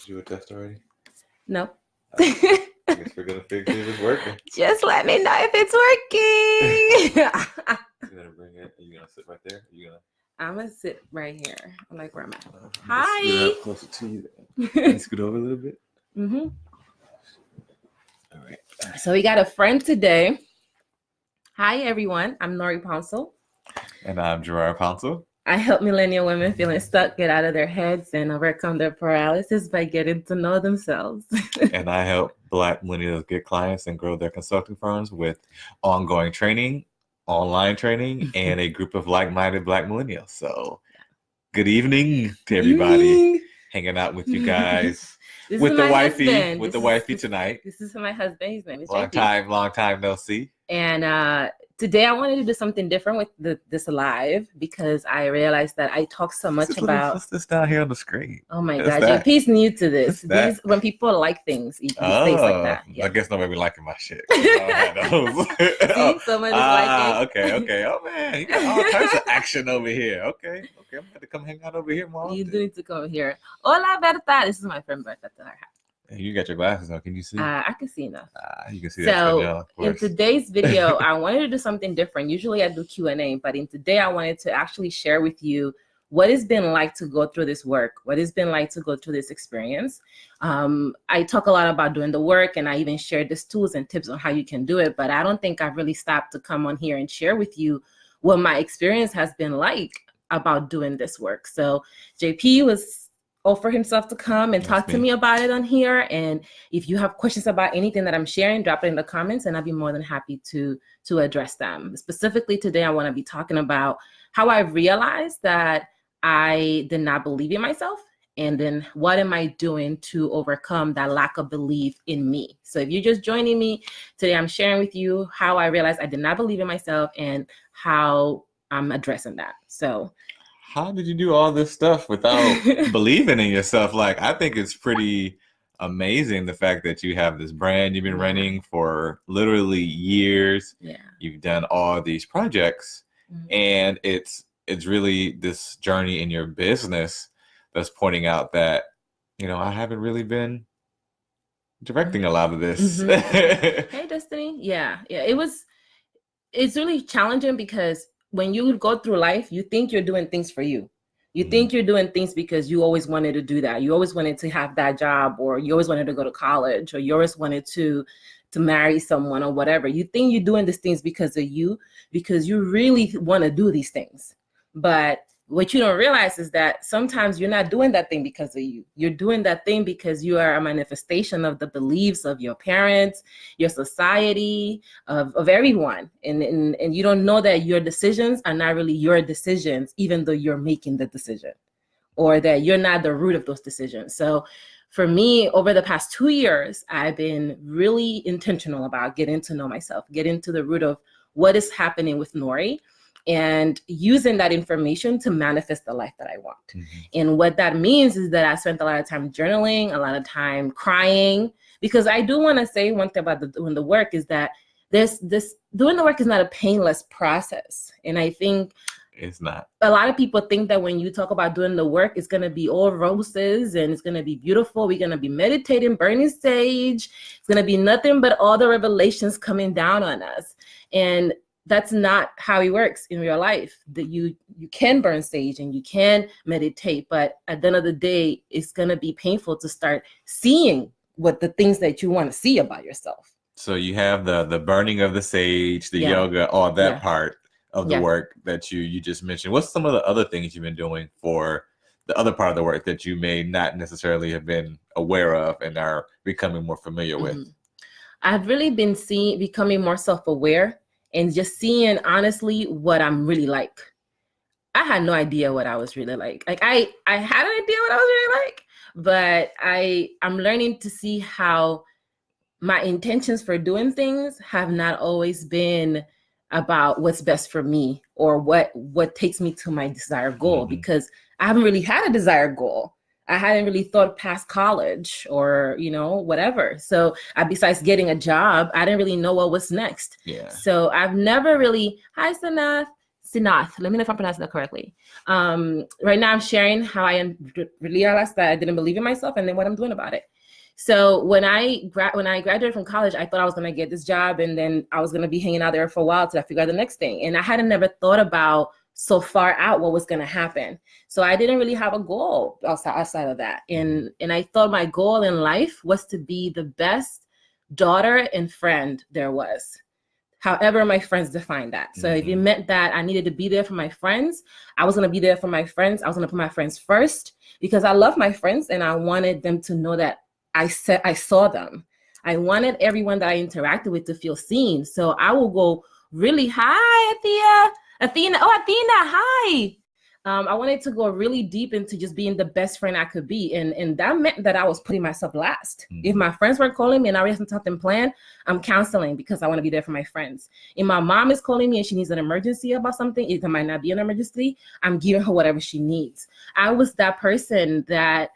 do a test already? No. I guess we're gonna figure if it's working. Just let me know if it's working. You gonna bring it? Are you gonna sit right there? Are you gonna? I'm gonna sit right here. I'm like, where am I? I'm Hi. scoot up closer to you. Can you scoot over a little bit? Mm-hmm. All right. So we got a friend today. Hi everyone. I'm Nory Ponsel. And I'm Gerard Ponsel. I help millennial women feeling stuck get out of their heads and overcome their paralysis by getting to know themselves. And I help Black millennials get clients and grow their consulting firms with ongoing training, online training, and a group of like-minded Black millennials. So good evening to everybody hanging out with you guys. With the wifey tonight. This is my husband. His name is JP. Long time no see. And today I wanted to do something different with this live because I realized that I talk so much about. What's this down here on the screen? Oh my God, JP's new to this. When people like things, he says like that. Yeah. I guess nobody be liking my shit. See, someone is liking. Okay. Oh man, you got all kinds of action over here. Okay. I'm going to come hang out over here more. You do need to come here. Hola, Berta. This is my friend Berta. You got your glasses on. Can you see? I can see enough. You can see so that. So in today's video, I wanted to do something different. Usually I do Q&A, but in today I wanted to actually share with you what it's been like to go through this work, what it's been like to go through this experience. I talk a lot about doing the work, and I even shared these tools and tips on how you can do it, but I don't think I've really stopped to come on here and share with you what my experience has been like about doing this work. So JP was offer himself to come and talk to me about it on here. And if you have questions about anything that I'm sharing, drop it in the comments and I'll be more than happy to address them. Specifically today, I want to be talking about how I realized that I did not believe in myself. And then what am I doing to overcome that lack of belief in me? So if you're just joining me today, I'm sharing with you how I realized I did not believe in myself and how I'm addressing that. So how did you do all this stuff without believing in yourself? Like, I think it's pretty amazing the fact that you have this brand you've been running for literally years. Yeah. You've done all these projects, and it's really this journey in your business that's pointing out that, I haven't really been directing a lot of this. Hey, Destiny. Yeah. It's really challenging because when you go through life, you think you're doing things for you. You think you're doing things because you always wanted to do that. You always wanted to have that job, or you always wanted to go to college, or you always wanted to marry someone or whatever. You think you're doing these things because of you, because you really want to do these things. But what you don't realize is that sometimes you're not doing that thing because of you. You're doing that thing because you are a manifestation of the beliefs of your parents, your society, of everyone. And you don't know that your decisions are not really your decisions, even though you're making the decision, or that you're not the root of those decisions. So for me, over the past 2 years, I've been really intentional about getting to know myself, getting to the root of what is happening with Nory, and using that information to manifest the life that I want. And what that means is that I spent a lot of time journaling, a lot of time crying, because I do want to say one thing about doing the work is that this doing the work is not a painless process. And I think it's not. A lot of people think that when you talk about doing the work, it's going to be all roses and it's going to be beautiful. We're going to be meditating, burning sage. It's going to be nothing but all the revelations coming down on us. And that's not how it works in real life. That you can burn sage and you can meditate, but at the end of the day, it's going to be painful to start seeing what the things that you want to see about yourself. So you have the burning of the sage, the yoga, all that part of the work that you just mentioned. What's some of the other things you've been doing for the other part of the work that you may not necessarily have been aware of and are becoming more familiar with? I've really been becoming more self-aware and just seeing honestly what I'm really like. I had no idea what I was really like. Like I had an idea what I was really like, but I'm learning to see how my intentions for doing things have not always been about what's best for me or what takes me to my desired goal, because I haven't really had a desired goal. I hadn't really thought past college or, whatever. So besides getting a job, I didn't really know what was next. Yeah. So I've never really, hi Sanath. Sinath. Let me know if I'm pronouncing that correctly. Right now I'm sharing how I realized that I didn't believe in myself and then what I'm doing about it. So when I graduated from college, I thought I was going to get this job and then I was going to be hanging out there for a while till I figure out the next thing. And I hadn't never thought about so far out what was going to happen. So I didn't really have a goal outside of that. And I thought my goal in life was to be the best daughter and friend there was. However my friends defined that. So if it meant that I needed to be there for my friends, I was going to be there for my friends. I was going to put my friends first because I love my friends and I wanted them to know that I saw them. I wanted everyone that I interacted with to feel seen. So I will go really, hi, Athena. Oh, Athena, hi. I wanted to go really deep into just being the best friend I could be. And that meant that I was putting myself last. If my friends were calling me and I already had something planned, I'm counseling because I want to be there for my friends. If my mom is calling me and she needs an emergency about something, it might not be an emergency, I'm giving her whatever she needs. I was that person that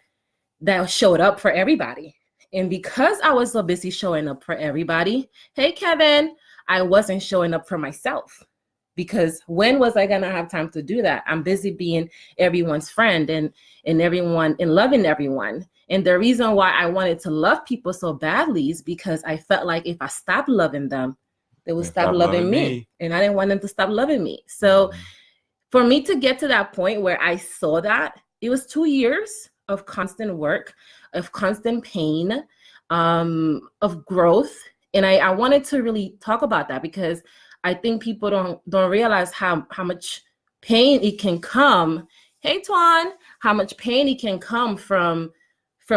showed up for everybody. And because I was so busy showing up for everybody, hey, Kevin, I wasn't showing up for myself. Because when was I gonna have time to do that? I'm busy being everyone's friend and everyone and loving everyone. And the reason why I wanted to love people so badly is because I felt like if I stopped loving them, they would stop loving me. And I didn't want them to stop loving me. So for me to get to that point where I saw that, it was 2 years of constant work, of constant pain, of growth. And I wanted to really talk about that because I think people don't realize how much pain it can come. Hey, Tuan, how much pain it can come from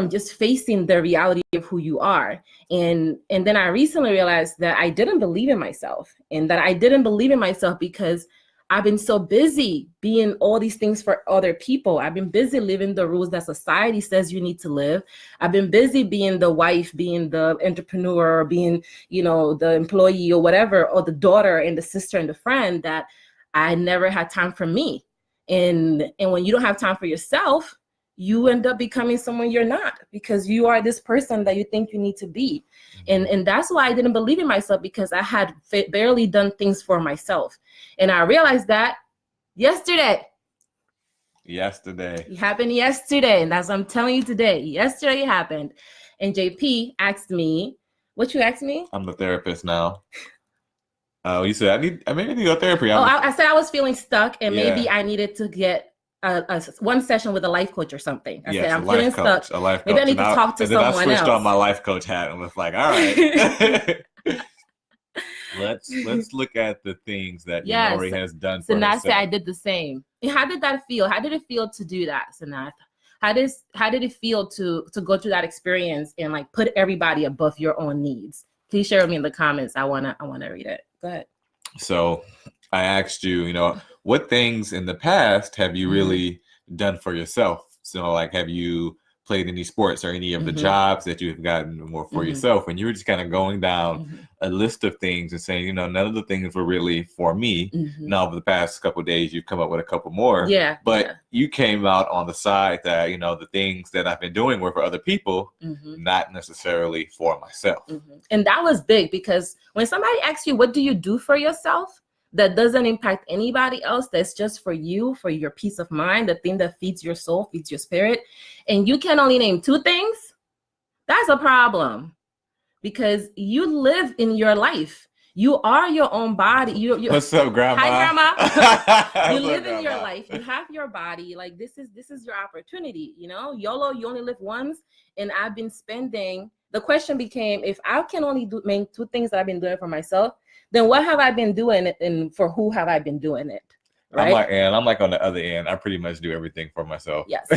just facing the reality of who you are. And then I recently realized that I didn't believe in myself, and that I didn't believe in myself because I've been so busy being all these things for other people. I've been busy living the rules that society says you need to live. I've been busy being the wife, being the entrepreneur, being, the employee or whatever, or the daughter and the sister and the friend, that I never had time for me. And when you don't have time for yourself, you end up becoming someone you're not, because you are this person that you think you need to be. And that's why I didn't believe in myself, because I had barely done things for myself. And I realized that yesterday. It happened yesterday. And that's what I'm telling you today. Yesterday it happened. And JP asked me, what you asked me? I'm the therapist now. Oh, you said I maybe need to go to therapy. I said I was feeling stuck and maybe I needed to get one session with a life coach or something. I said, I'm feeling stuck. A life coach. Maybe I need to talk to someone else. And then I switched on my life coach hat and was like, all right. Let's look at the things that Nory has done for herself. Sanath said I did the same. How did that feel? How did it feel to do that, Sanath? How did it feel to go through that experience and like put everybody above your own needs? Please share with me in the comments. I wanna read it. Go ahead. So I asked you, what things in the past have you really done for yourself? So like, have you played any sports or any of the jobs that you've gotten more for yourself? And you were just kind of going down a list of things and saying, none of the things were really for me. Now, over the past couple of days, you've come up with a couple more. Yeah. But you came out on the side that, the things that I've been doing were for other people, not necessarily for myself. And that was big, because when somebody asks you, what do you do for yourself? That doesn't impact anybody else. That's just for you, for your peace of mind, the thing that feeds your soul, feeds your spirit. And you can only name 2 things. That's a problem, because you live in your life. You are your own body. You What's up, Grandma? Hi, Grandma. You live in your life. You have your body. Like this is your opportunity. YOLO. You only live once. And I've been spending. The question became, if I can only make 2 things that I've been doing for myself, then what have I been doing it, and for who have I been doing it? Right? I'm like on the other end. I pretty much do everything for myself. Yes.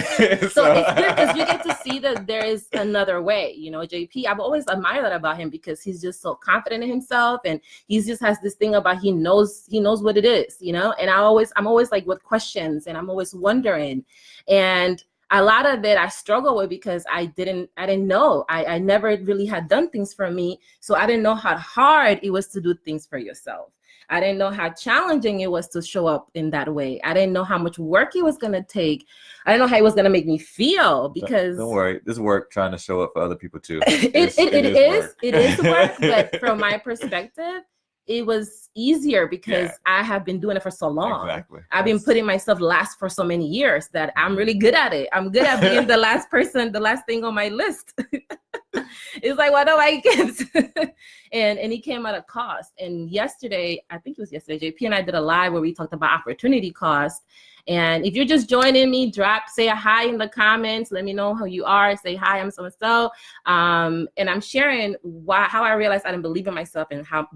So it's good because you get to see that there is another way. JP, I've always admired that about him, because he's just so confident in himself, and he just has this thing about he knows what it is, and I'm always like with questions, and I'm always wondering. And a lot of it I struggle with, because I didn't know. I never really had done things for me. So I didn't know how hard it was to do things for yourself. I didn't know how challenging it was to show up in that way. I didn't know how much work it was going to take. I didn't know how it was going to make me feel, because don't worry, this work trying to show up for other people too. It is work, but from my perspective, it was easier because Yeah. I have been doing it for so long. Exactly. I've been putting myself last for so many years that I'm really good at it. I'm good at being the last person, the last thing on my list. It's like, what do I get? and it came at a cost. And yesterday, I think it was yesterday, JP and I did a live where we talked about opportunity cost. And if you're just joining me, say a hi in the comments. Let me know who you are. Say hi, I'm so-and-so. And I'm sharing how I realized I didn't believe in myself and how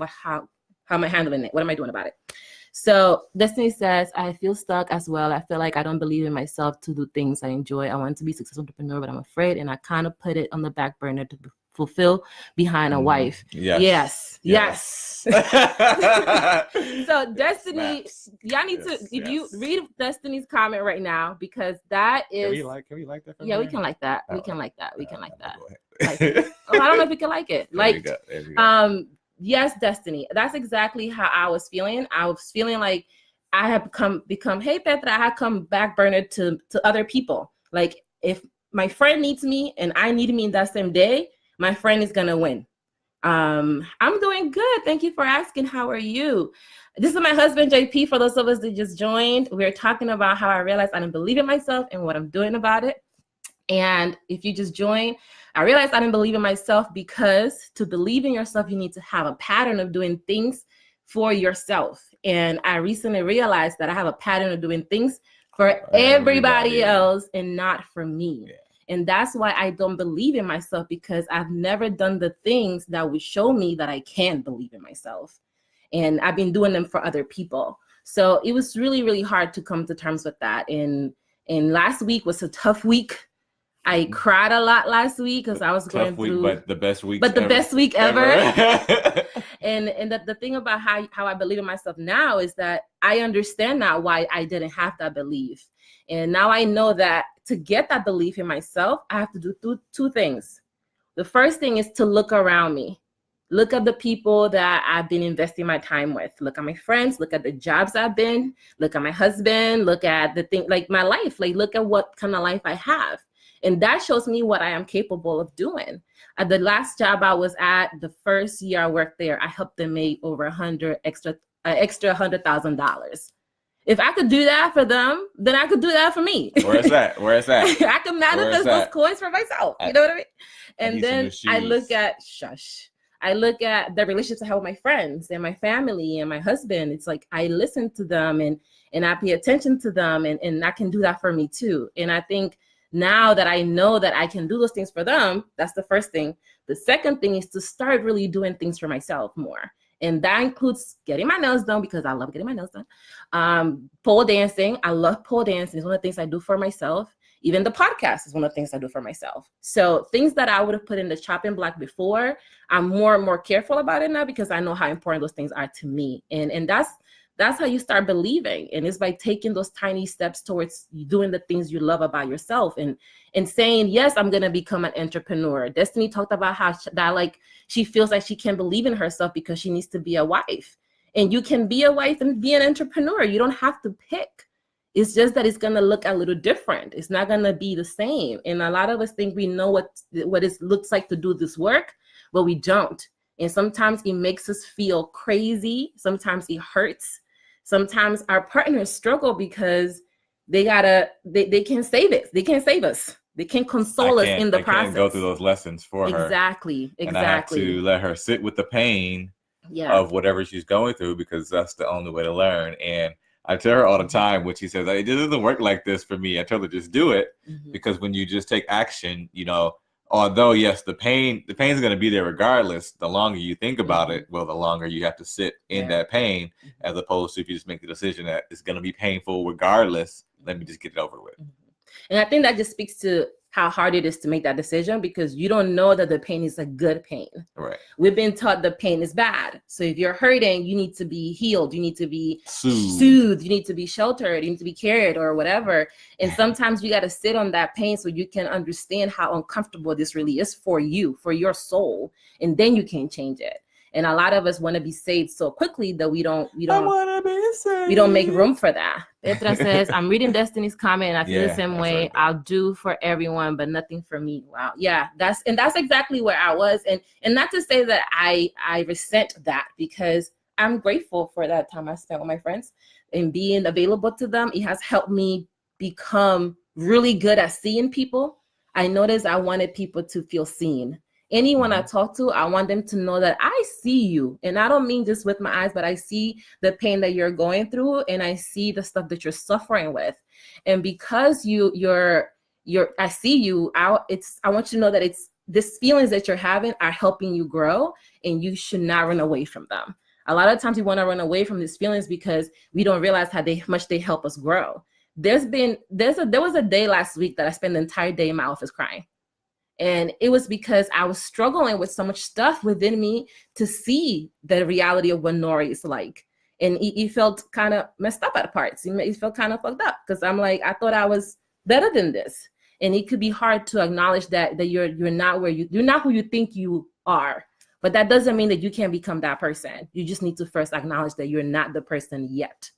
am I handling it? What am I doing about it? So Destiny says, I feel stuck as well. I feel like I don't believe in myself to do things I enjoy. I want to be a successful entrepreneur, but I'm afraid. And I kind of put it on the back burner to fulfill behind a wife. Yes. So Destiny, y'all need to, if you read Destiny's comment right now, because that is. Can we like that? Yeah, we can like that. Oh, we can like that. We can like that. Like, I don't know if we can like it. There we go. Yes, Destiny. That's exactly how I was feeling. I was feeling like I have become, hey Petra, I have come back burner to other people. Like if my friend needs me and I need me in that same day, my friend is gonna win. I'm doing good. Thank you for asking. How are you? This is my husband, JP. For those of us that just joined, we're talking about how I realized I didn't believe in myself and what I'm doing about it. And if you just join, I realized I didn't believe in myself because to believe in yourself, you need to have a pattern of doing things for yourself. And I recently realized that I have a pattern of doing things for everybody else and not for me. Yeah. And that's why I don't believe in myself, because I've never done the things that would show me that I can believe in myself. And I've been doing them for other people. So it was really, really hard to come to terms with that. And last week was a tough week. I cried a lot last week because I was going through, but the best week. Best week ever. and the thing about how I believe in myself now is that I understand now why I didn't have that belief. And now I know that to get that belief in myself, I have to do two things. The first thing is to look around me. Look at the people that I've been investing my time with. Look at my friends, look at the jobs I've been, look at my husband, look at the thing, like my life, like look at what kind of life I have. And that shows me what I am capable of doing. At the last job I was at, the first year I worked there, I helped them make over extra $100,000. If I could do that for them, then I could do that for me. Where's that? I could manifest those coins for myself. You know what I mean? And then I look at the relationships I have with my friends and my family and my husband. It's like I listen to them and I pay attention to them, and I can do that for me too. And I think now that I know that I can do those things for them, that's the first thing. The second thing is to start really doing things for myself more. And that includes getting my nails done, because I love getting my nails done. Pole dancing. I love pole dancing. It's one of the things I do for myself. Even the podcast is one of the things I do for myself. So things that I would have put in the chopping block before, I'm more and more careful about it now because I know how important those things are to me. And that's how you start believing. And it's by taking those tiny steps towards doing the things you love about yourself and saying, yes, I'm going to become an entrepreneur. Destiny talked about how she feels like she can't believe in herself because she needs to be a wife. And you can be a wife and be an entrepreneur. You don't have to pick. It's just that it's going to look a little different. It's not going to be the same. And a lot of us think we know what it looks like to do this work, but we don't. And sometimes it makes us feel crazy. Sometimes it hurts. Sometimes our partners struggle because they can't save it. They can't save us. They can't console us in the process. I can't go through those lessons for her. Exactly. And I have to let her sit with the pain of whatever she's going through, because that's the only way to learn. And I tell her all the time when she says, it doesn't work like this for me, I tell her just do it. Because when you just take action, although yes, the pain is going to be there regardless. The longer you think about it, well, the longer you have to sit in that pain, as opposed to if you just make the decision that it's going to be painful regardless, let me just get it over with. And I think that just speaks to how hard it is to make that decision, because you don't know that the pain is a good pain. Right. We've been taught the pain is bad. So if you're hurting, you need to be healed. You need to be soothed. You need to be sheltered. You need to be cared or whatever. And sometimes you got to sit on that pain so you can understand how uncomfortable this really is for you, for your soul. And then you can change it. And a lot of us want to be saved so quickly that we don't make room for that. Petra says, I'm reading Destiny's comment and I feel the same way. Right. I'll do for everyone, but nothing for me. Wow. Yeah, that's exactly where I was. And not to say that I resent that, because I'm grateful for that time I spent with my friends and being available to them. It has helped me become really good at seeing people. I noticed I wanted people to feel seen. Anyone I talk to, I want them to know that I see you. And I don't mean just with my eyes, but I see the pain that you're going through, and I see the stuff that you're suffering with. And because I see you, I want you to know that it's these feelings that you're having are helping you grow, and you should not run away from them. A lot of times we want to run away from these feelings because we don't realize how much they help us grow. There was a day last week that I spent the entire day in my office crying. And it was because I was struggling with so much stuff within me to see the reality of what Nory is like. And it felt kind of messed up at parts. It felt kind of fucked up because I'm like, I thought I was better than this. And it could be hard to acknowledge that you're not you're not who you think you are. But that doesn't mean that you can't become that person. You just need to first acknowledge that you're not the person yet.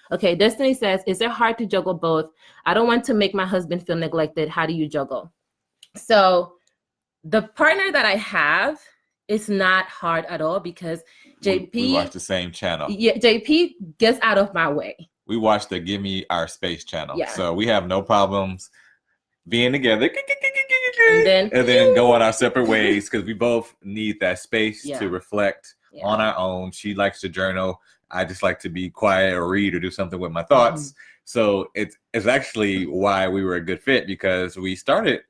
Okay, Destiny says, is it hard to juggle both? I don't want to make my husband feel neglected. How do you juggle? So the partner that I have is not hard at all because JP... We watch the same channel. Yeah, JP gets out of my way. We watch the Give Me Our Space channel. Yeah. So we have no problems being together and then going our separate ways because we both need that space to reflect on our own. She likes to journal. I just like to be quiet or read or do something with my thoughts. So it's actually why we were a good fit, because we started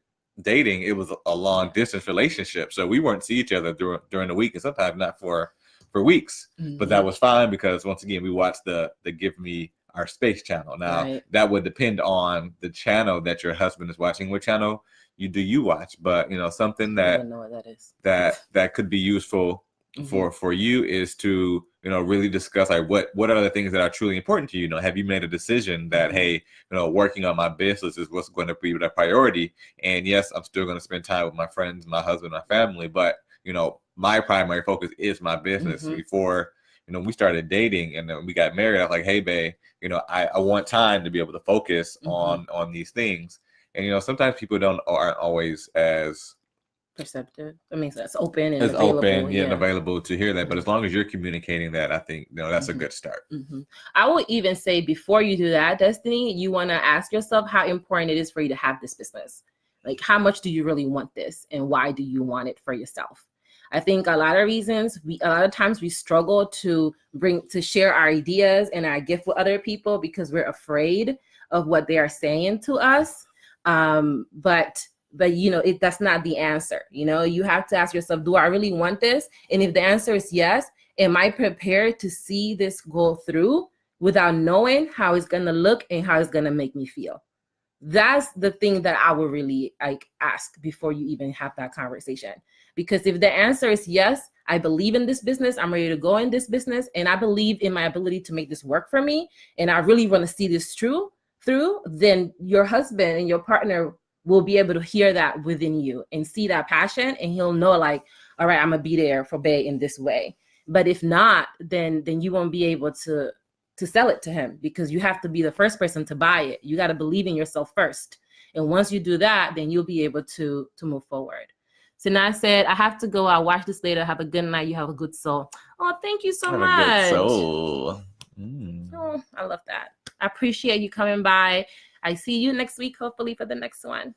dating. It was a long distance relationship. So we weren't see each other during the week, and sometimes not for weeks. But that was fine because once again, we watched the Give Me Our Space channel. Now that would depend on the channel that your husband is watching, what channel you watch. But something that I don't know what that is. that could be useful for you is to really discuss like what are the things that are truly important to you. Have you made a decision that hey, working on my business is what's going to be the priority, and yes, I'm still going to spend time with my friends, my husband, my family, but my primary focus is my business. Before we started dating and then we got married, I was like, hey babe, I want time to be able to focus on these things. And sometimes people aren't always as perceptive. I mean, that's open and as available. Open and available to hear that. But as long as you're communicating that, I think that's a good start. I will even say before you do that, Destiny, you want to ask yourself how important it is for you to have this business. Like, how much do you really want this, and why do you want it for yourself? I think a lot of times we struggle to share our ideas and our gift with other people because we're afraid of what they are saying to us. But that's not the answer. You have to ask yourself, do I really want this? And if the answer is yes, am I prepared to see this go through without knowing how it's going to look and how it's going to make me feel? That's the thing that I would really ask before you even have that conversation. Because if the answer is yes, I believe in this business, I'm ready to go in this business, and I believe in my ability to make this work for me, and I really want to see this through, then your husband and your partner will be able to hear that within you and see that passion, and he'll know all right, I'm gonna be there for Bae in this way. But if not, then you won't be able to sell it to him, because you have to be the first person to buy it. You got to believe in yourself first. And once you do that, then you'll be able to move forward. So now I said, I have to go. I'll watch this later. Have a good night. You have a good soul. Oh, thank you so much. Have a good soul. Oh, I love that. I appreciate you coming by. I see you next week, hopefully, for the next one.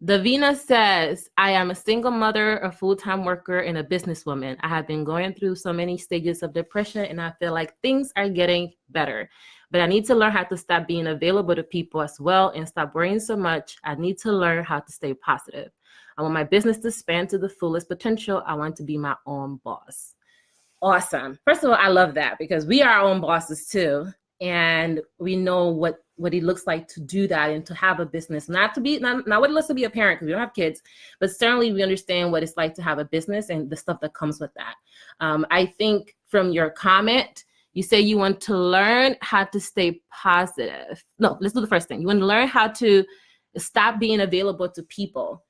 Davina says, I am a single mother, a full-time worker, and a businesswoman. I have been going through so many stages of depression, and I feel like things are getting better. But I need to learn how to stop being available to people as well and stop worrying so much. I need to learn how to stay positive. I want my business to expand to the fullest potential. I want to be my own boss. Awesome. First of all, I love that, because we are our own bosses too. And we know what it looks like to do that and to have a business, not what it looks to be a parent, because we don't have kids, but certainly we understand what it's like to have a business and the stuff that comes with that. I think from your comment, you say you want to learn how to stay positive. No, let's do the first thing. You want to learn how to stop being available to people.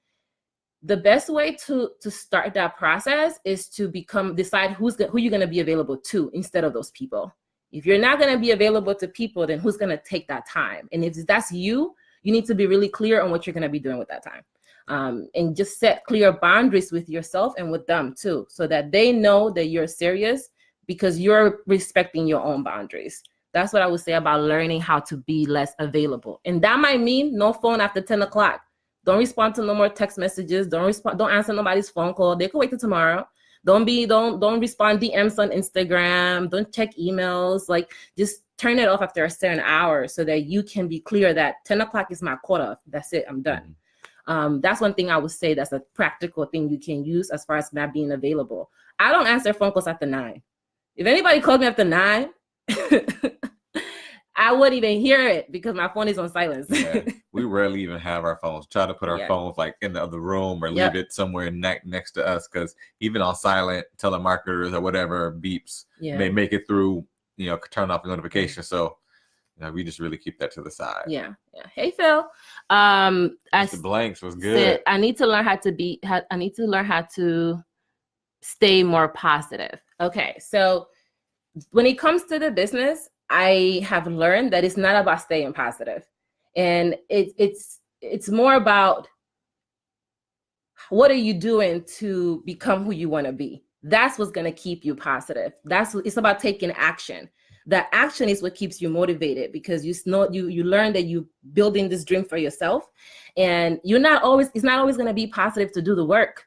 The best way to start that process is to decide who you're going to be available to instead of those people. If you're not going to be available to people, then who's going to take that time? And if that's you need to be really clear on what you're going to be doing with that time. And just set clear boundaries with yourself and with them too, so that they know that you're serious because you're respecting your own boundaries. That's what I would say about learning how to be less available. And that might mean no phone after 10 o'clock. Don't respond to no more text messages. Don't answer nobody's phone call. They could wait till tomorrow. Don't respond DMs on Instagram. Don't check emails. Like, just turn it off after a certain hour so that you can be clear that 10 o'clock is my cutoff. That's it. I'm done. That's one thing I would say that's a practical thing you can use as far as not being available. I don't answer phone calls after 9. If anybody calls me after 9, I wouldn't even hear it because my phone is on silence. Yeah, we rarely even have our phones. Try to put our phones like in the other room or leave it somewhere next to us, because even on silent, telemarketers or whatever beeps may make it through, turn off the notification. So we just really keep that to the side. Yeah. Hey, Phil. Mr. Blanks was good. I need to learn how to stay more positive. Okay, so when it comes to the business, I have learned that it's not about staying positive, and it's more about what are you doing to become who you want to be. That's what's going to keep you positive. It's about taking action. That action is what keeps you motivated, because you learn that you're building this dream for yourself, and it's not always going to be positive to do the work.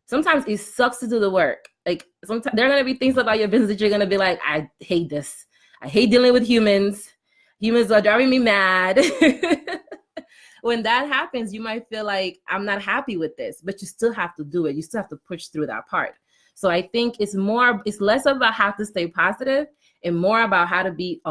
Sometimes it sucks to do the work. Like, sometimes there are going to be things about your business that you're going to be like, I hate this. I hate dealing with humans. Humans are driving me mad. When that happens, you might feel like, I'm not happy with this, but you still have to do it. You still have to push through that part. So I think it's less about how to stay positive and more about how to be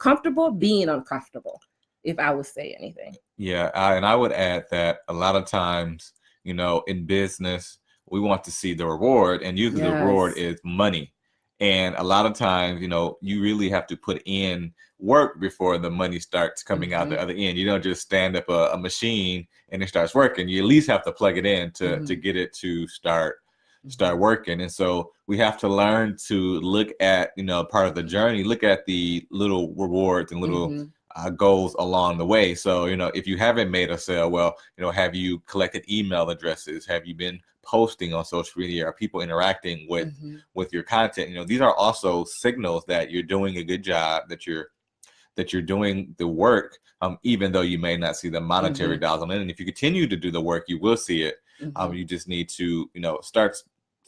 comfortable being uncomfortable, if I would say anything. Yeah, and I would add that a lot of times, in business, we want to see the reward, and usually the reward is money. And a lot of times, you really have to put in work before the money starts coming out the other end. You don't just stand up a machine and it starts working. You at least have to plug it in to get it to start working. And so we have to learn to look at, part of the journey, look at the little rewards and little goals along the way. So, if you haven't made a sale, well, have you collected email addresses? Have you been posting on social media? Are people interacting with your content? These are also signals that you're doing a good job, that you're doing the work, even though you may not see the monetary dollars on it. And if you continue to do the work, you will see it. You just need to, start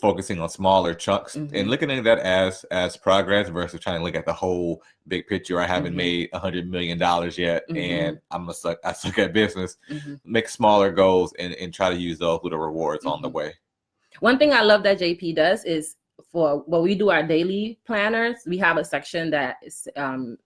focusing on smaller chunks and looking at that as progress versus trying to look at the whole big picture. I haven't made $100 million yet, and I suck at business. Make smaller goals and try to use those little rewards on the way. One thing I love that JP does is, for when we do our daily planners, we have a section that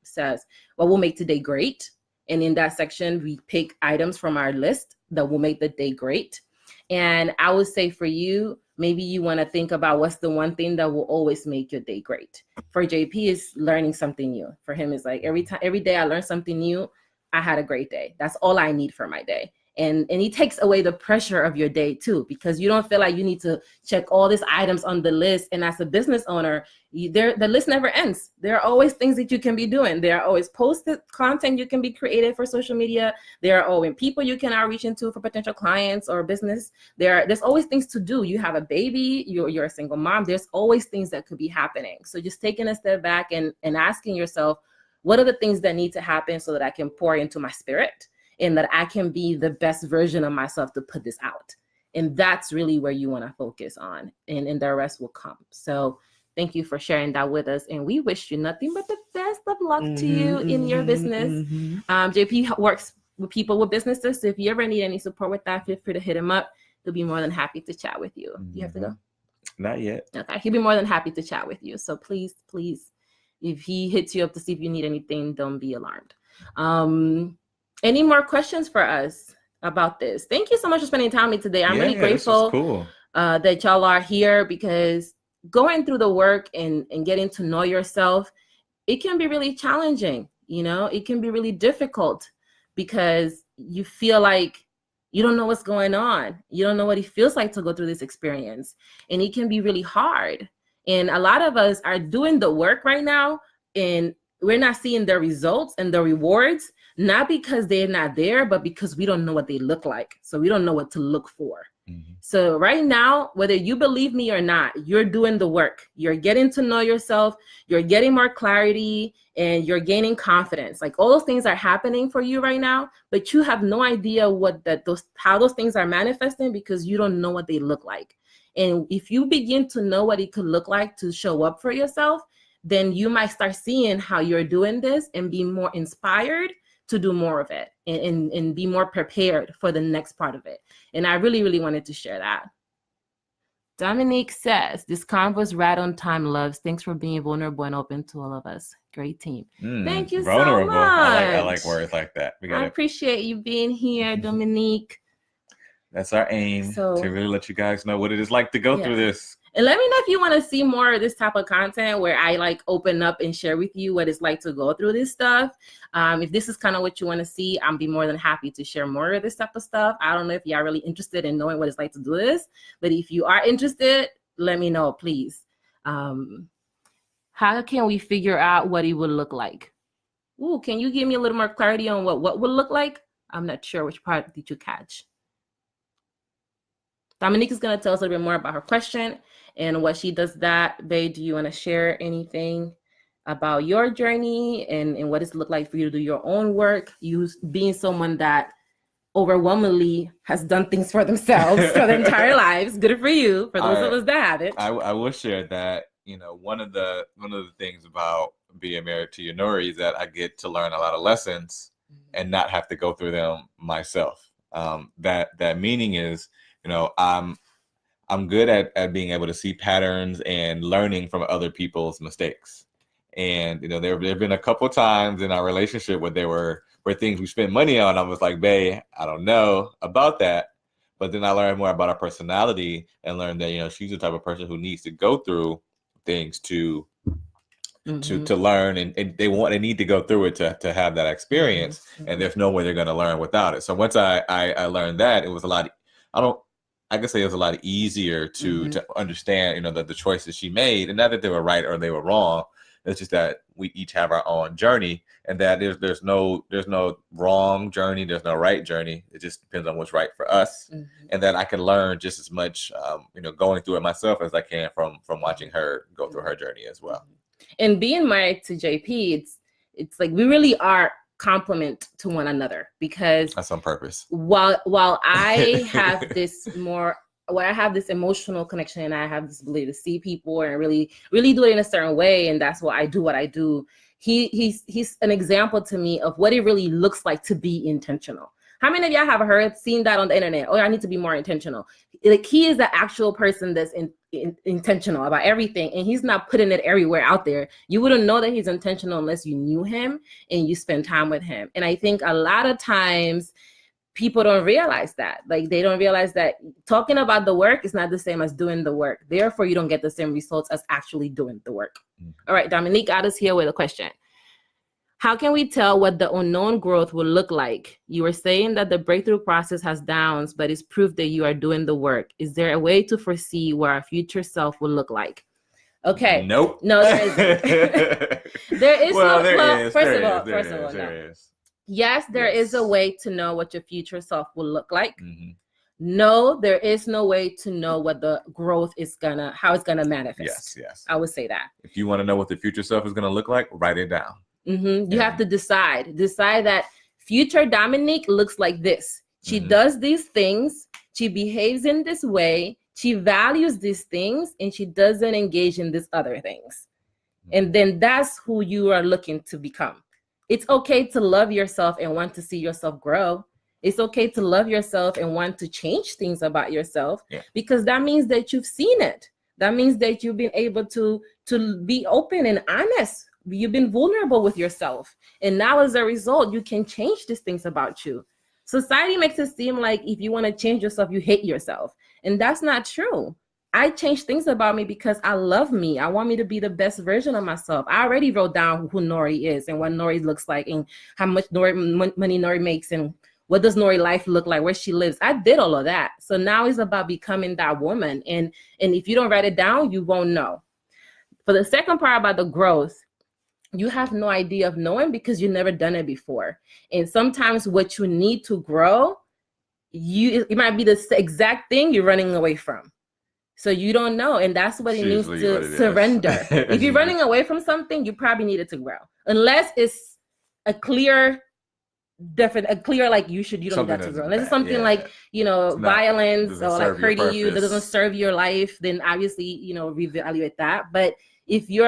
says, what will make today great? And in that section, we pick items from our list that will make the day great. And I would say for you, maybe you want to think about what's the one thing that will always make your day great. For JP, is learning something new. For him, it's like every day I learn something new, I had a great day. That's all I need for my day. And he takes away the pressure of your day too, because you don't feel like you need to check all these items on the list. And as a business owner, the list never ends. There are always things that you can be doing. There are always posted content you can be created for social media. There are always people you can outreach into for potential clients or business. There's always things to do. You have a baby, you're a single mom. There's always things that could be happening. So just taking a step back and asking yourself, what are the things that need to happen so that I can pour into my spirit, and that I can be the best version of myself to put this out. And that's really where you want to focus on, and the rest will come. So thank you for sharing that with us. And we wish you nothing but the best of luck to you in your business. JP works with people with businesses. So if you ever need any support with that, feel free to hit him up. He'll be more than happy to chat with you. You have to go? Not yet. Okay. He'll be more than happy to chat with you. So please, if he hits you up to see if you need anything, don't be alarmed. Any more questions for us about this? Thank you so much for spending time with me today. I'm really grateful that y'all are here, because going through the work and getting to know yourself, it can be really challenging. It can be really difficult because you feel like you don't know what's going on. You don't know what it feels like to go through this experience. And it can be really hard. And a lot of us are doing the work right now, and we're not seeing the results and the rewards, not because they're not there, but because we don't know what they look like. So we don't know what to look for. Mhm. So right now, whether you believe me or not, you're doing the work. You're getting to know yourself, you're getting more clarity, and you're gaining confidence. Like all those things are happening for you right now, but you have no idea how those things are manifesting because you don't know what they look like. And if you begin to know what it could look like to show up for yourself, then you might start seeing how you're doing this and be more inspired to do more of it and be more prepared for the next part of it. And I really, really wanted to share that. Dominique says, this convo is right on time, loves. Thanks for being vulnerable and open to all of us. Great team. Thank you vulnerable. so much. I like words like that. I appreciate you being here, Dominique. That's our aim, to really let you guys know what it is like to go through this. And let me know if you want to see more of this type of content where I like open up and share with you what it's like to go through this stuff. If this is kind of what you want to see, I'll be more than happy to share more of this type of stuff. I don't know if y'all really interested in knowing what it's like to do this, but if you are interested, let me know, please. How can we figure out what it would look like? Ooh, can you give me a little more clarity on what would look like? I'm not sure which part did you catch. Dominique is going to tell us a little bit more about her question and what she does that. Babe, do you want to share anything about your journey and what it's looked like for you to do your own work? You being someone that overwhelmingly has done things for themselves for their entire lives. Good for you. For those of us that have it. I will share that, one of the things about being married to you, Nory, is that I get to learn a lot of lessons and not have to go through them myself. That meaning is, I'm good at being able to see patterns and learning from other people's mistakes. And there have been a couple times in our relationship where there were things we spent money on. I was like, babe, I don't know about that. But then I learned more about her personality and learned that she's the type of person who needs to go through things to learn, and they need to go through it to have that experience. And there's no way they're going to learn without it. So once I learned that, it was a lot. I could say it was a lot easier to understand, the choices she made, and not that they were right or they were wrong. It's just that we each have our own journey, and that there's no wrong journey, there's no right journey. It just depends on what's right for us, and that I can learn just as much, going through it myself as I can from watching her go through her journey as well. And being married to JP, it's like we really are complement to one another, because that's on purpose. While I have this emotional connection and I have this ability to see people and really do it in a certain way, and that's why I do what I do. He's an example to me of what it really looks like to be intentional. How many of y'all have seen that on the internet? Oh, I need to be more intentional. Like, he is the actual person that's intentional about everything, and he's not putting it everywhere out there. You wouldn't know that he's intentional unless you knew him and you spend time with him. And I think a lot of times people don't realize that. Like, they don't realize that talking about the work is not the same as doing the work. Therefore, you don't get the same results as actually doing the work. All right, Dominique got us here with a question. How can we tell what the unknown growth will look like? You were saying that the breakthrough process has downs, but it's proof that you are doing the work. Is there a way to foresee where our future self will look like? Okay. Nope. No, there isn't. There is. First of all, no. Yes, there is a way to know what your future self will look like. No, there is no way to know what the growth is how it's gonna manifest. Yes. I would say that. If you want to know what the future self is gonna look like, write it down. You have to decide that future Dominique looks like this. She does these things. She behaves in this way. She values these things, and she doesn't engage in these other things. And then that's who you are looking to become. It's okay to love yourself and want to see yourself grow. It's okay to love yourself and want to change things about yourself, because that means that you've seen it. That means that you've been able to be open and honest. You've been vulnerable with yourself. And now as a result, you can change these things about you. Society makes it seem like if you want to change yourself, you hate yourself. And that's not true. I change things about me because I love me. I want me to be the best version of myself. I already wrote down who Nory is and what Nory looks like and how much money Nory makes and what does Nory life look like, where she lives. I did all of that. So now it's about becoming that woman. And if you don't write it down, you won't know. For the second part about the growth, you have no idea of knowing because you've never done it before. And sometimes what you need to grow it might be the exact thing you're running away from. So you don't know. And that's what it means to surrender. If you're running away from something, you probably need it to grow. Unless it's a clear, like you don't need that to grow. Unless it's something like, violence or like hurting you that doesn't serve your life, then obviously, reevaluate that. But if you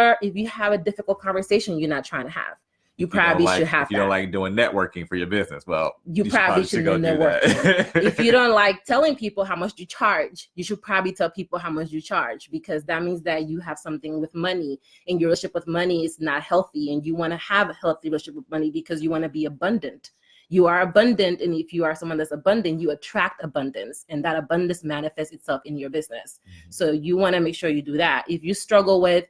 have a difficult conversation you're not trying to have, you probably should have. If you don't like doing networking for your business, well, you probably should go network. If you don't like telling people how much you charge, you should probably tell people how much you charge, because that means that you have something with money, and your relationship with money is not healthy, and you want to have a healthy relationship with money because you want to be abundant. You are abundant, and if you are someone that's abundant, you attract abundance, and that abundance manifests itself in your business. Mm-hmm. So you want to make sure you do that. If you struggle with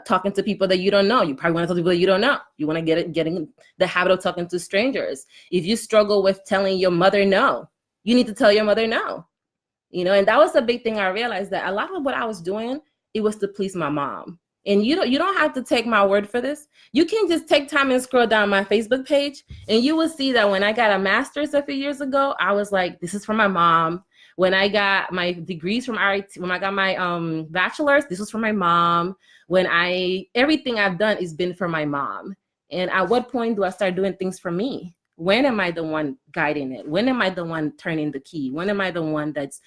talking to people that you don't know, you probably want to talk to people that you don't know. You want to get in the habit of talking to strangers. If you struggle with telling your mother no, you need to tell your mother no. And that was the big thing. I realized that a lot of what I was doing, it was to please my mom. And you don't have to take my word for this. You can just take time and scroll down my Facebook page, and you will see that when I got a master's a few years ago, I was like, this is for my mom. When I got my degrees from RIT, when I got my bachelor's, this was for my mom. Everything I've done has been for my mom. And at what point do I start doing things for me? When am I the one guiding it? When am I the one turning the key? When am I the one that's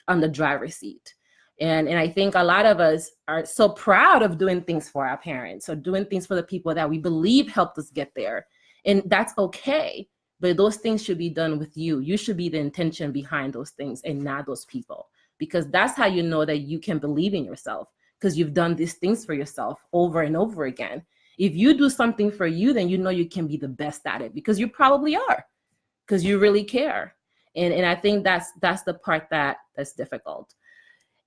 on the driver's seat? And I think a lot of us are so proud of doing things for our parents or doing things for the people that we believe helped us get there. And that's okay. But those things should be done with you. You should be the intention behind those things and not those people, because that's how you know that you can believe in yourself, because you've done these things for yourself over and over again. If you do something for you, then you know you can be the best at it, because you probably are, because you really care. And I think that's the part that's difficult.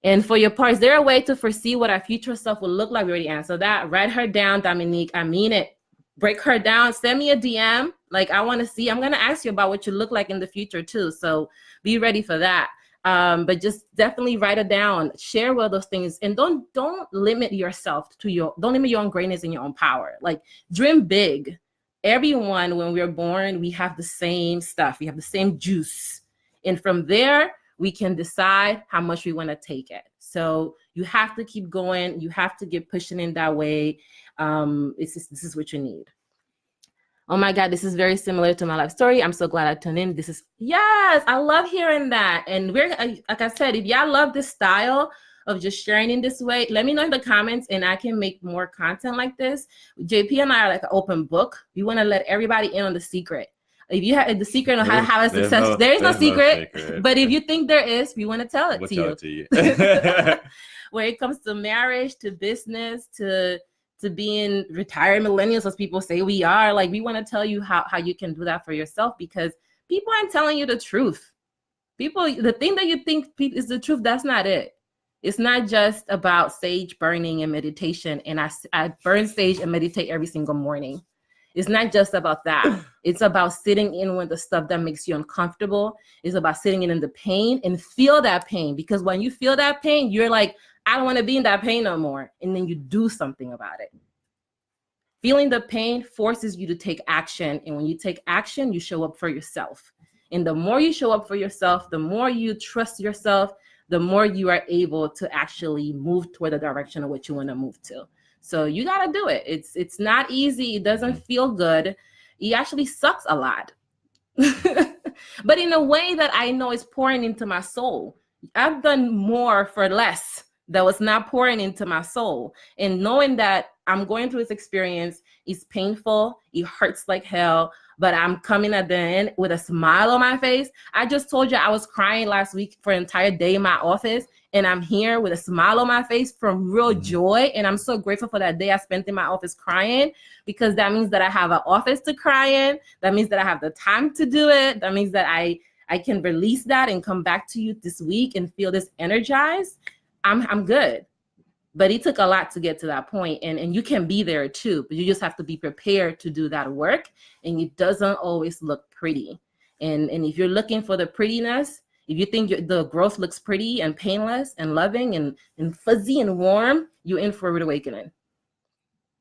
And for your part, is there a way to foresee what our future self will look like? We already answered that. Write her down, Dominique. I mean it. Break her down. Send me a DM. Like, I want to see. I'm going to ask you about what you look like in the future too. So be ready for that. But just definitely write it down. Share with those things, and don't limit yourself don't limit your own greatness and your own power. Like, dream big. Everyone, when we're born, we have the same stuff. We have the same juice, and from there we can decide how much we want to take it. So you have to keep going. You have to get pushing in that way. This is what you need. Oh my God, this is very similar to my life story. I'm so glad I tuned in. Yes, I love hearing that. And we're, like I said, if y'all love this style of just sharing in this way, let me know in the comments, and I can make more content like this. JP and I are like an open book. We want to let everybody in on the secret. If you have the secret on how to have a success, there is no secret. But if you think there is, we want to tell it to you. When it comes to marriage, to business, to being retired millennials, as people say we are, like, we want to tell you how you can do that for yourself, because people aren't telling you the truth. The thing that you think is the truth, that's not it. It's not just about sage burning and meditation. And I burn sage and meditate every single morning. It's not just about that. It's about sitting in with the stuff that makes you uncomfortable. It's about sitting in the pain and feel that pain, because when you feel that pain, you're like, I don't want to be in that pain no more. And then you do something about it. Feeling the pain forces you to take action. And when you take action, you show up for yourself. And the more you show up for yourself, the more you trust yourself, the more you are able to actually move toward the direction of what you want to move to. So you got to do it. It's not easy. It doesn't feel good. It actually sucks a lot. But in a way that I know is pouring into my soul. I've done more for less that was not pouring into my soul. And knowing that I'm going through this experience is painful. It hurts like hell. But I'm coming at the end with a smile on my face. I just told you I was crying last week for an entire day in my office. And I'm here with a smile on my face from real joy. And I'm so grateful for that day I spent in my office crying, because that means that I have an office to cry in. That means that I have the time to do it. That means that I can release that and come back to you this week and feel this energized. I'm good. But it took a lot to get to that point. And you can be there too, but you just have to be prepared to do that work. And it doesn't always look pretty. And if you're looking for the prettiness, if you think the growth looks pretty and painless and loving and fuzzy and warm, you're in for a rude awakening.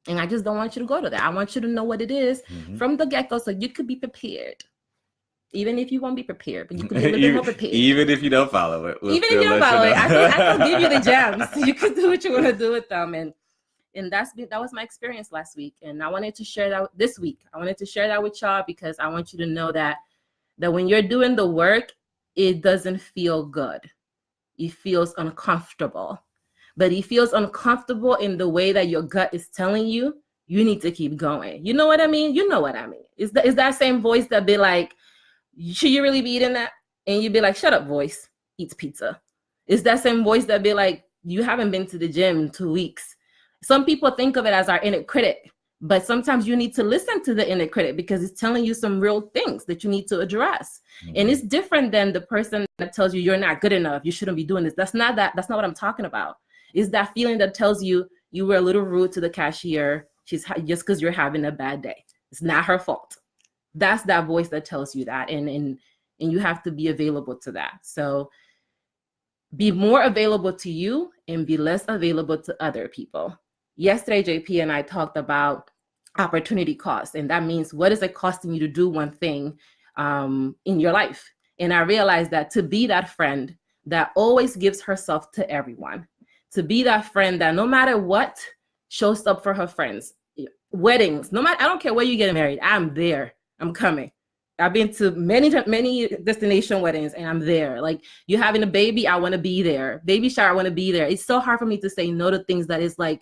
And I just don't want you to go to that. I want you to know what it is from the get-go, so you could be prepared. Even if you won't be prepared, but you could be a little bit more prepared. Even if you don't follow it. Even if you don't follow it, I still give you the gems. You can do what you want to do with them. And that was my experience last week. And I wanted to share that this week. I wanted to share that with y'all because I want you to know that when you're doing the work, it doesn't feel good. It feels uncomfortable. But it feels uncomfortable in the way that your gut is telling you you need to keep going. You know what I mean? You know what I mean. Is that same voice that be like, should you really be eating that? And you'd be like, shut up, voice, eats pizza. It's that same voice that be like, you haven't been to the gym in 2 weeks. Some people think of it as our inner critic, but sometimes you need to listen to the inner critic because it's telling you some real things that you need to address. Mm-hmm. And it's different than the person that tells you you're not good enough, you shouldn't be doing this. That's not what I'm talking about. It's that feeling that tells you you were a little rude to the cashier. She's just because you're having a bad day. It's not her fault. That's that voice that tells you that. And you have to be available to that. So be more available to you and be less available to other people. Yesterday, JP and I talked about opportunity cost. And that means what is it costing you to do one thing in your life? And I realized that to be that friend that always gives herself to everyone, to be that friend that no matter what shows up for her friends, weddings, I don't care where you get married, I'm there, I'm coming. I've been to many destination weddings and I'm there. Like you're having a baby, I want to be there. Baby shower, I want to be there. It's so hard for me to say no to things that is like,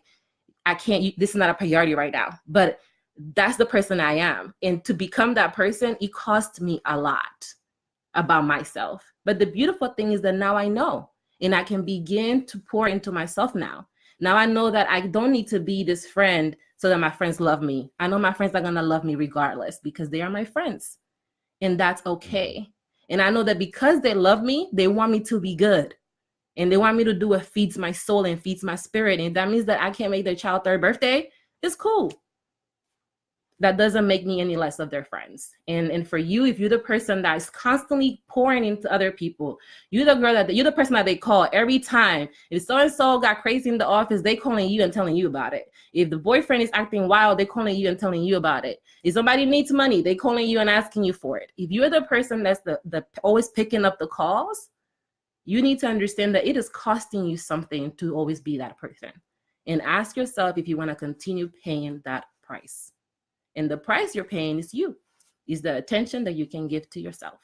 I can't, this is not a priority right now, but that's the person I am. And to become that person, it cost me a lot about myself. But the beautiful thing is that now I know. And I can begin to pour into myself now. Now I know that I don't need to be this friend so that my friends love me. I know my friends are going to love me regardless because they are my friends. And that's okay. And I know that because they love me, they want me to be good. And they want me to do what feeds my soul and feeds my spirit. And that means that I can't make their child third birthday. It's cool. That doesn't make me any less of their friends. And for you, if you're the person that is constantly pouring into other people, you're the person that they call every time. If so-and-so got crazy in the office, they calling you and telling you about it. If the boyfriend is acting wild, they calling you and telling you about it. If somebody needs money, they calling you and asking you for it. If you're the person that's the always picking up the calls, you need to understand that it is costing you something to always be that person. And ask yourself if you want to continue paying that price. And the price you're paying is you, is the attention that you can give to yourself.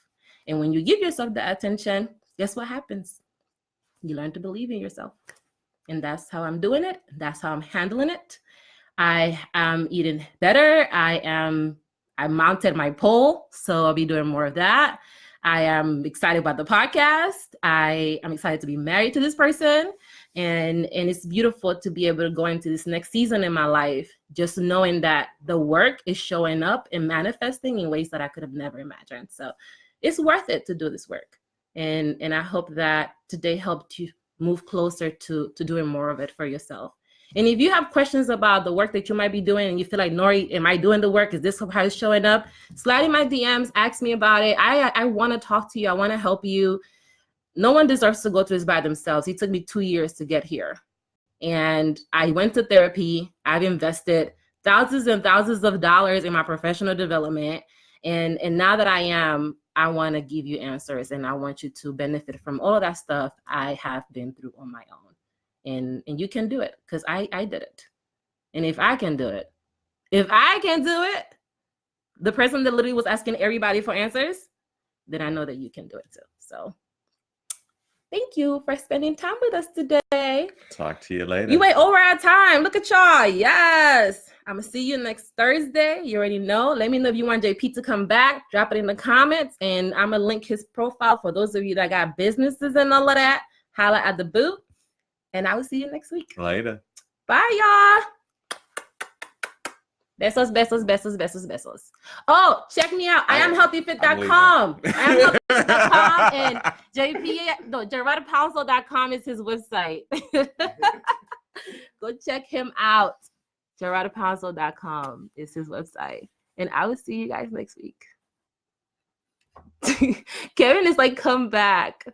And when you give yourself the attention, guess what happens? You learn to believe in yourself. And that's how I'm doing it. That's how I'm handling it. I am eating better. I mounted my pole, so I'll be doing more of that. I am excited about the podcast. I am excited to be married to this person. And it's beautiful to be able to go into this next season in my life, just knowing that the work is showing up and manifesting in ways that I could have never imagined. So it's worth it to do this work. And I hope that today helped you move closer to doing more of it for yourself. And if you have questions about the work that you might be doing and you feel like, Nory, am I doing the work? Is this how it's showing up? Slide in my DMs, ask me about it. I want to talk to you. I want to help you. No one deserves to go through this by themselves. It took me 2 years to get here. And I went to therapy. I've invested thousands and thousands of dollars in my professional development. And now that I want to give you answers and I want you to benefit from all of that stuff I have been through on my own. And you can do it because I did it. And if I can do it, the person that literally was asking everybody for answers, then I know that you can do it too. So thank you for spending time with us today. Talk to you later. You went over our time. Look at y'all. Yes. I'm going to see you next Thursday. You already know. Let me know if you want JP to come back. Drop it in the comments. And I'm going to link his profile for those of you that got businesses and all of that. Holla at the booth. And I will see you next week. Later. Bye, y'all. Besos, besos, besos, besos, besos. Oh, check me out. I am healthyfit.com. I am healthyfit.com and GerardoPouncil.com is his website. Go check him out. GerardoPouncil.com is his website. And I will see you guys next week. Kevin is like, come back.